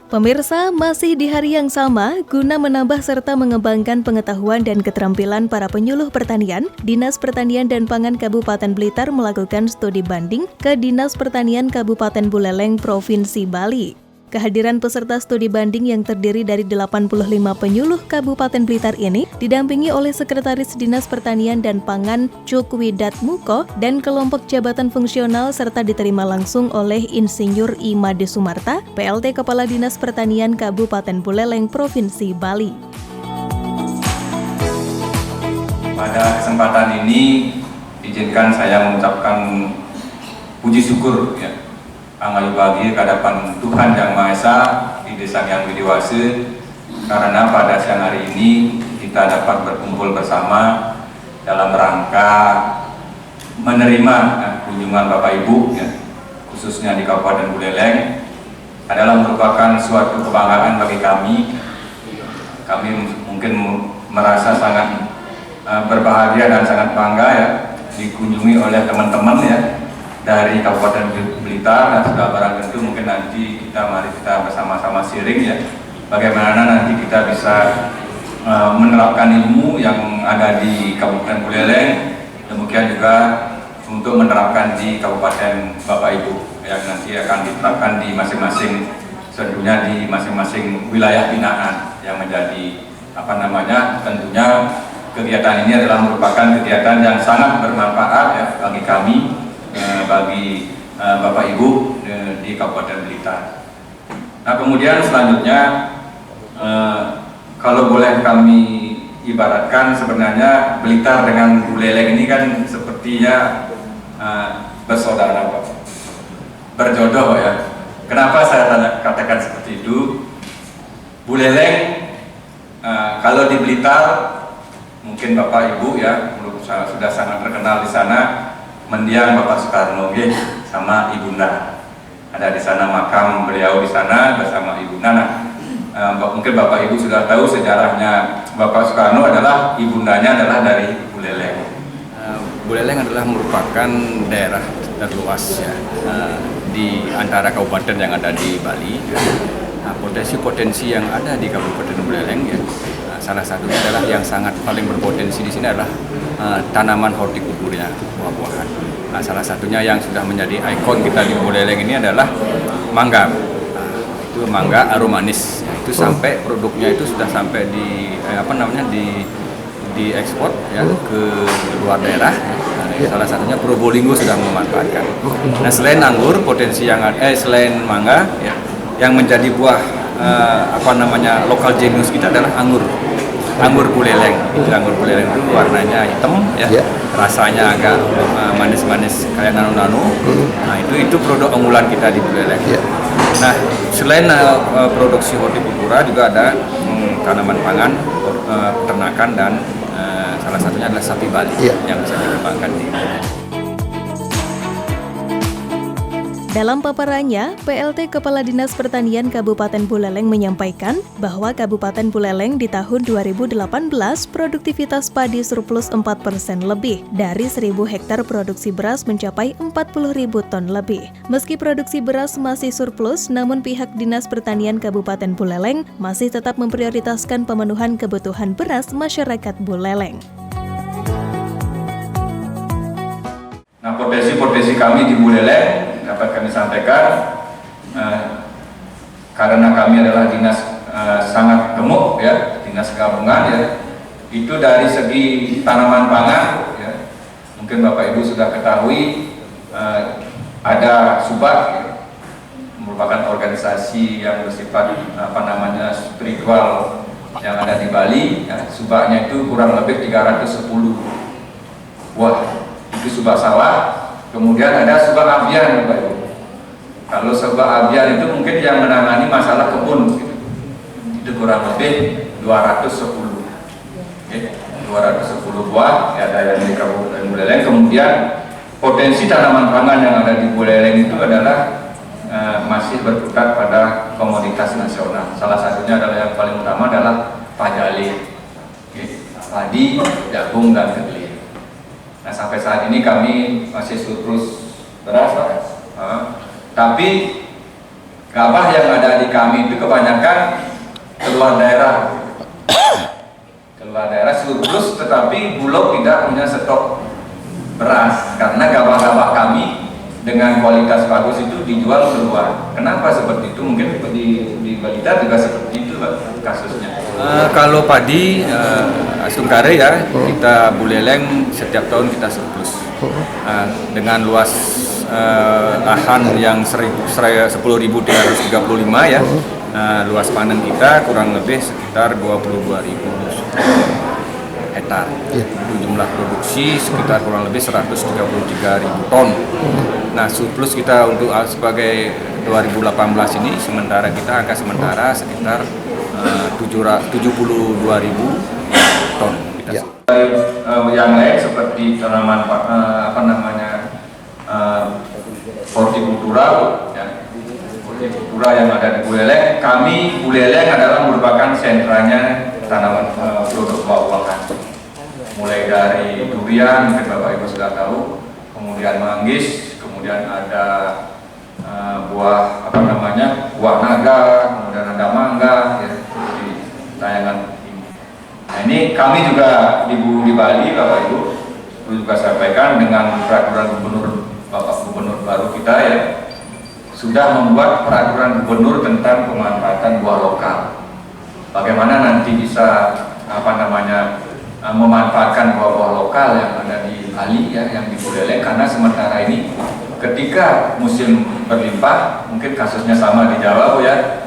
Pemirsa, masih di hari yang sama, guna menambah serta mengembangkan pengetahuan dan keterampilan para penyuluh pertanian, Dinas Pertanian dan Pangan Kabupaten Blitar melakukan studi banding ke Dinas Pertanian Kabupaten Buleleng, Provinsi Bali. Kehadiran peserta studi banding yang terdiri dari 85 penyuluh Kabupaten Blitar ini didampingi oleh Sekretaris Dinas Pertanian dan Pangan Cuk Widat Muko dan kelompok jabatan fungsional serta diterima langsung oleh Insinyur Imade Sumarta, PLT Kepala Dinas Pertanian Kabupaten Buleleng, Provinsi Bali. Pada kesempatan ini, izinkan saya mengucapkan puji syukur Anggayu bagi kehadapan Tuhan Yang Maha Esa di Desa Yang Widiwase, karena pada siang hari ini kita dapat berkumpul bersama dalam rangka menerima kunjungan Bapak Ibu khususnya di Kabupaten Buleleng adalah merupakan suatu kebanggaan bagi kami. Kami mungkin merasa sangat berbahagia dan sangat bangga dikunjungi oleh teman-teman dari Kabupaten Blitar, dan sudah barang tentu mungkin nanti mari kita bersama-sama sharing bagaimana nanti kita bisa menerapkan ilmu yang ada di Kabupaten Buleleng, demikian juga untuk menerapkan di Kabupaten Bapak Ibu yang nanti akan diterapkan di masing-masing, tentunya di masing-masing wilayah binaan yang menjadi tentunya kegiatan ini adalah merupakan kegiatan yang sangat bermanfaat bagi kami, bagi Bapak Ibu di Kabupaten Blitar. Nah, kemudian selanjutnya kalau boleh kami ibaratkan, sebenarnya Blitar dengan Buleleng ini kan sepertinya bersaudara, berjodoh Kenapa saya katakan seperti itu? Buleleng kalau di Blitar mungkin Bapak Ibu sudah sangat terkenal di sana. Mendiang Bapak Soekarno sama Ibunda, ada di sana makam beliau di sana bersama Ibunda. Mungkin Bapak Ibu sudah tahu sejarahnya Bapak Soekarno adalah ibundanya adalah dari Buleleng. Buleleng adalah merupakan daerah terluas di antara kabupaten yang ada di Bali. Potensi-potensi yang ada di Kabupaten Buleleng salah satunya adalah yang sangat paling berpotensi di sini adalah tanaman hortikulturnya, buah-buahan. Nah, salah satunya yang sudah menjadi ikon kita di Buleleng ini adalah mangga. Itu mangga aromanis. Itu sampai produknya itu sudah sampai di diekspor ke luar daerah. Salah satunya Probolinggo sudah memanfaatkan. Nah, selain anggur, potensi yang selain mangga yang menjadi buah lokal jenius kita adalah anggur Buleleng. Anggur Buleleng itu warnanya hitam rasanya agak manis-manis kayak nano-nano. Nah, itu produk unggulan kita di Buleleng. Nah, selain produksi hortikultura juga ada tanaman pangan, peternakan, dan salah satunya adalah sapi Bali yang bisa dikembangkan di Buleleng. Dalam paparannya, PLT Kepala Dinas Pertanian Kabupaten Buleleng menyampaikan bahwa Kabupaten Buleleng di tahun 2018 produktivitas padi surplus 4% lebih, dari 1.000 hektar produksi beras mencapai 40.000 ton lebih. Meski produksi beras masih surplus, namun pihak Dinas Pertanian Kabupaten Buleleng masih tetap memprioritaskan pemenuhan kebutuhan beras masyarakat Buleleng. Nah, potensi kami di Buleleng dapat kami sampaikan, karena kami adalah dinas sangat gemuk dinas gabungan itu dari segi tanaman pangan mungkin Bapak Ibu sudah ketahui, ada Subak merupakan organisasi yang bersifat spiritual yang ada di Bali. Subaknya itu kurang lebih 310 buah, itu subak sawah. Kemudian ada Subak Abian, Bapak Ibu. Kalau Subak Abian itu mungkin yang menangani masalah kebun, itu kurang lebih 210, 210 buah ada yang di Kabupaten Buleleng. Kemudian potensi tanaman pangan yang ada di Buleleng itu adalah masih berkutat pada komoditas nasional. Salah satunya adalah yang paling utama adalah pajale, padi, jagung, dan kedelai. Nah, sampai saat ini kami masih surplus beras, tapi gabah yang ada di kami itu kebanyakan keluar daerah surplus, tetapi Bulog tidak punya stok beras karena gabah-gabah kami dengan kualitas bagus itu dijual keluar. Kenapa seperti itu? Mungkin di Blitar juga seperti itu Pak, kasusnya. Kalau padi Sungkare ya, kita Buleleng setiap tahun kita surplus dengan luas lahan yang 10.335 ya. Luas panen kita kurang lebih sekitar 22.000 hektar. Itu jumlah produksi sekitar kurang lebih 133.000 ton. Nah, surplus kita untuk sebagai 2018 ini sementara kita angka sementara sekitar 72.000 ton. Yang lain seperti tanaman hortikultura ya. Hortikultura yang ada di Buleleng, kami Buleleng adalah merupakan sentranya tanaman produk buah-buahan. Mulai dari durian, mungkin Bapak Ibu sudah tahu, kemudian manggis, kemudian ada buah buah naga, kemudian ada mangga ya, di tayangan ini. Nah, ini kami juga di Bali Bapak Ibu juga sampaikan dengan peraturan Bapak Gubernur baru kita ya, sudah membuat peraturan gubernur tentang pemanfaatan buah lokal. Bagaimana nanti bisa memanfaatkan buah-buah lokal yang ada di Bali ya, yang di Buleleng, karena sementara ini ketika musim berlimpah, mungkin kasusnya sama di Jawa Bu ya,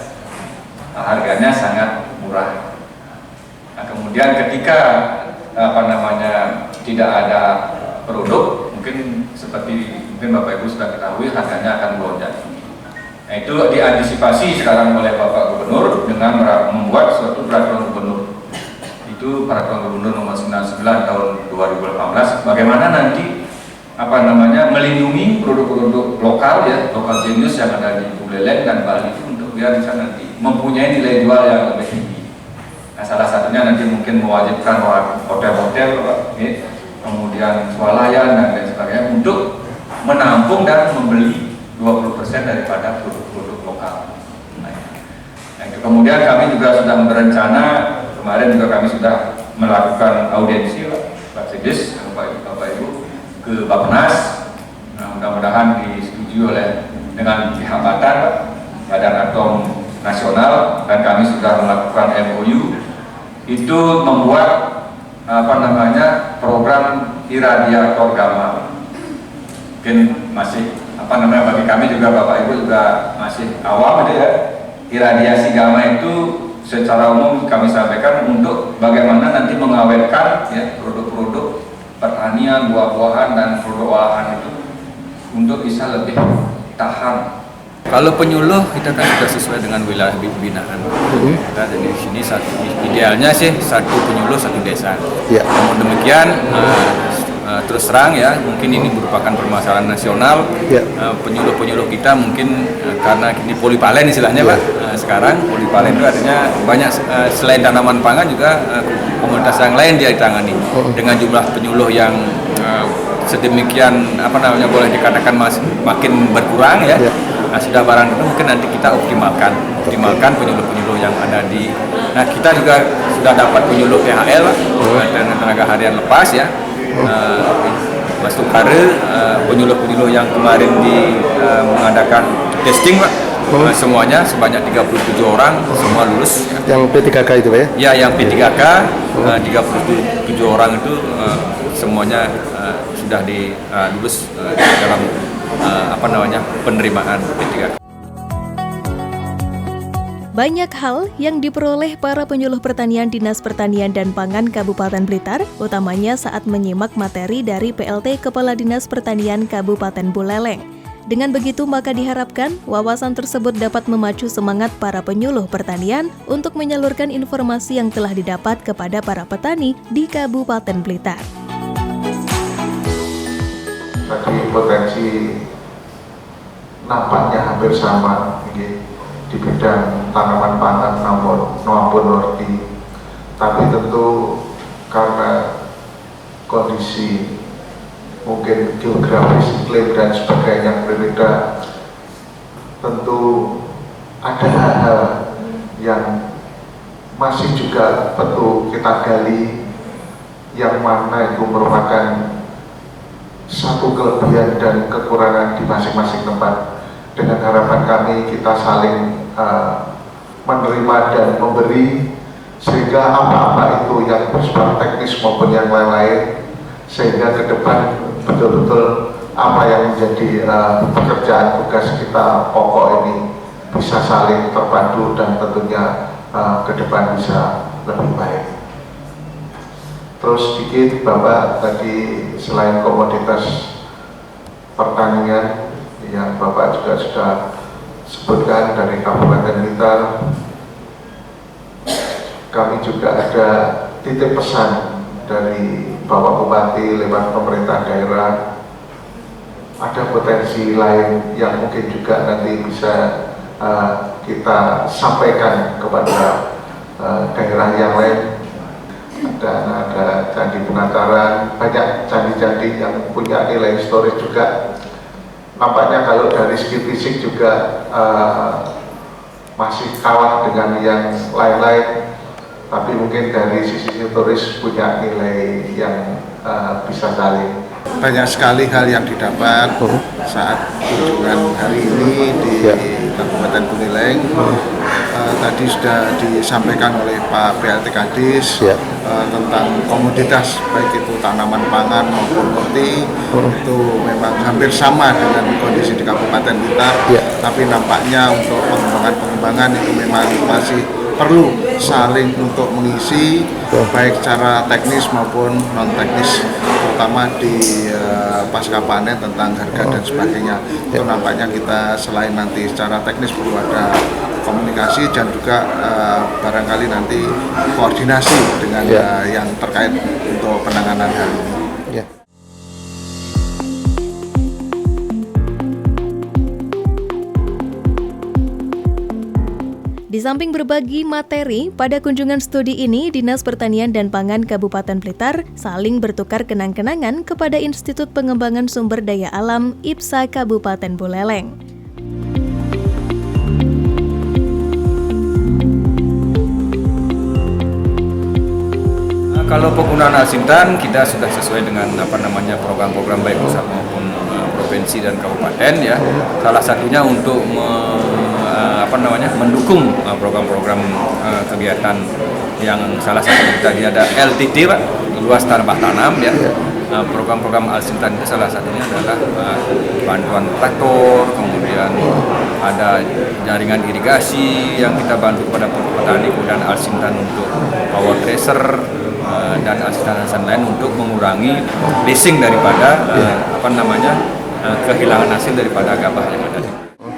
harganya sangat murah. Nah, kemudian ketika tidak ada produk, mungkin Bapak Ibu sudah ketahui harganya akan melonjak. Nah, itu diantisipasi sekarang oleh Bapak Gubernur dengan membuat suatu peraturan gubernur. Itu peraturan gubernur nomor 99 tahun 2018. Bagaimana nanti melindungi produk-produk lokal ya, lokal jenius yang ada di Buleleng dan Bali itu untuk biar bisa nanti mempunyai nilai jual yang lebih tinggi. Nah, salah satunya nanti mungkin mewajibkan hotel-hotel, kemudian swalayan dan lain sebagainya untuk menampung dan membeli 20% daripada produk-produk lokal. Nah, itu kemudian kami juga sudah berencana, kemarin juga kami sudah melakukan audiensi Pak Sidis, Bapak Ibu ke Bappenas. Nah, mudah-mudahan disetujui dengan pihak Badan Atom Nasional, dan kami sudah melakukan MOU itu membuat program iradiator gamma. Mungkin masih bagi kami juga Bapak Ibu juga masih awam ya. Iradiasi gamma itu secara umum kami sampaikan untuk bagaimana nanti mengawetkan ya produk-produk pertanian, buah-buahan dan produk olahan itu untuk bisa lebih tahan. Kalau penyuluh kita kan sudah sesuai dengan wilayah binaan. Kita di sini idealnya sih satu penyuluh satu desa. Ya. Namun demikian terus terang ya, mungkin ini merupakan permasalahan nasional. Ya. Penyuluh-penyuluh kita mungkin karena ini polipalen istilahnya Pak. Sekarang polipalen itu artinya banyak selain tanaman pangan juga komunitas yang lain dia ditangani dengan jumlah penyuluh yang sedemikian boleh dikatakan makin berkurang ya. Nah, sudah barang itu mungkin nanti kita optimalkan penyuluh-penyuluh yang ada di. Nah, kita juga sudah dapat penyuluh PHL dan tenaga harian lepas ya. Mas Tukare, penyuluh-penyuluh yang kemarin mengadakan testing Pak. Semuanya sebanyak 37 orang semua lulus. Yang P3K itu Pak ya? Ya, yang P3K 37 orang itu semuanya sudah lulus dalam penerimaan P3K. Banyak hal yang diperoleh para penyuluh pertanian Dinas Pertanian dan Pangan Kabupaten Blitar, utamanya saat menyimak materi dari PLT Kepala Dinas Pertanian Kabupaten Buleleng. Dengan begitu, maka diharapkan wawasan tersebut dapat memacu semangat para penyuluh pertanian untuk menyalurkan informasi yang telah didapat kepada para petani di Kabupaten Blitar. Bagi potensi nampaknya hampir sama di bidang tanaman pangan maupun horti, tapi tentu karena kondisi mungkin geografis, iklim dan sebagainya berbeda, tentu ada hal-hal yang masih juga perlu kita gali, yang mana itu merupakan satu kelebihan dan kekurangan di masing-masing tempat. Dengan harapan kami kita saling menerima dan memberi, sehingga apa-apa itu yang bersifat teknis maupun yang lain-lain, sehingga ke depan betul-betul apa yang menjadi pekerjaan tugas kita pokok ini bisa saling terpadu dan tentunya ke depan bisa lebih baik. Terus sedikit Bapak tadi, selain komoditas pertanian yang Bapak juga sudah sebutkan dari Kabupaten Blitar, kami juga ada titip pesan dari Bapak Bupati lewat pemerintah daerah. Ada potensi lain yang mungkin juga nanti bisa kita sampaikan kepada daerah yang lain. Dan ada Candi Penataran, banyak candi-candi yang punya nilai historis juga. Nampaknya kalau dari segi fisik juga masih kalah dengan yang lain-lain, tapi mungkin dari sisi historis punya nilai yang bisa saling. Banyak sekali hal yang didapat saat kunjungan hari ini di Kabupaten Buleleng. Tadi sudah disampaikan oleh Pak PLT Kadis tentang komoditas, baik itu tanaman pangan maupun roti, itu memang hampir sama dengan kondisi di Kabupaten Blitar, tapi nampaknya untuk pengembangan itu memang masih perlu saling untuk mengisi, baik secara teknis maupun non teknis, terutama di pasca panen tentang harga dan sebagainya. Itu nampaknya kita selain nanti secara teknis perlu ada komunikasi dan juga barangkali nanti koordinasi dengan yang terkait untuk penanganan hal ini. Di samping berbagi materi, pada kunjungan studi ini, Dinas Pertanian dan Pangan Kabupaten Blitar saling bertukar kenang-kenangan kepada Institut Pengembangan Sumber Daya Alam IPSA Kabupaten Buleleng. Kalau penggunaan alsintan kita sudah sesuai dengan program-program baik pusat maupun provinsi dan kabupaten ya. Salah satunya untuk mendukung program-program kegiatan yang salah satu tadi ada LTT Pak, luas tanah tanam ya. Program-program alsintan itu salah satunya adalah bantuan traktor, kemudian ada jaringan irigasi yang kita bantu kepada petani, kemudian alsintan untuk power tracer dan alsintan lain untuk mengurangi leasing daripada kehilangan hasil daripada gabah yang ada.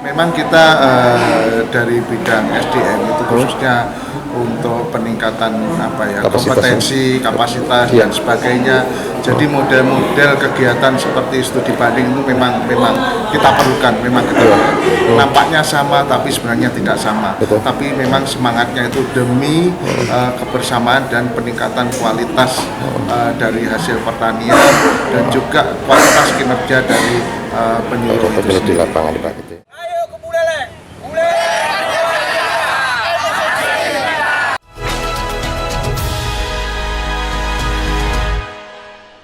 Memang kita dari bidang SDM itu khususnya untuk peningkatan kompetensi, kapasitas dan sebagainya. Jadi model-model kegiatan seperti studi banding itu memang kita perlukan, nampaknya sama tapi sebenarnya tidak sama. Tapi memang semangatnya itu demi kebersamaan dan peningkatan kualitas dari hasil pertanian dan juga kualitas kinerja dari penyuluh itu sendiri.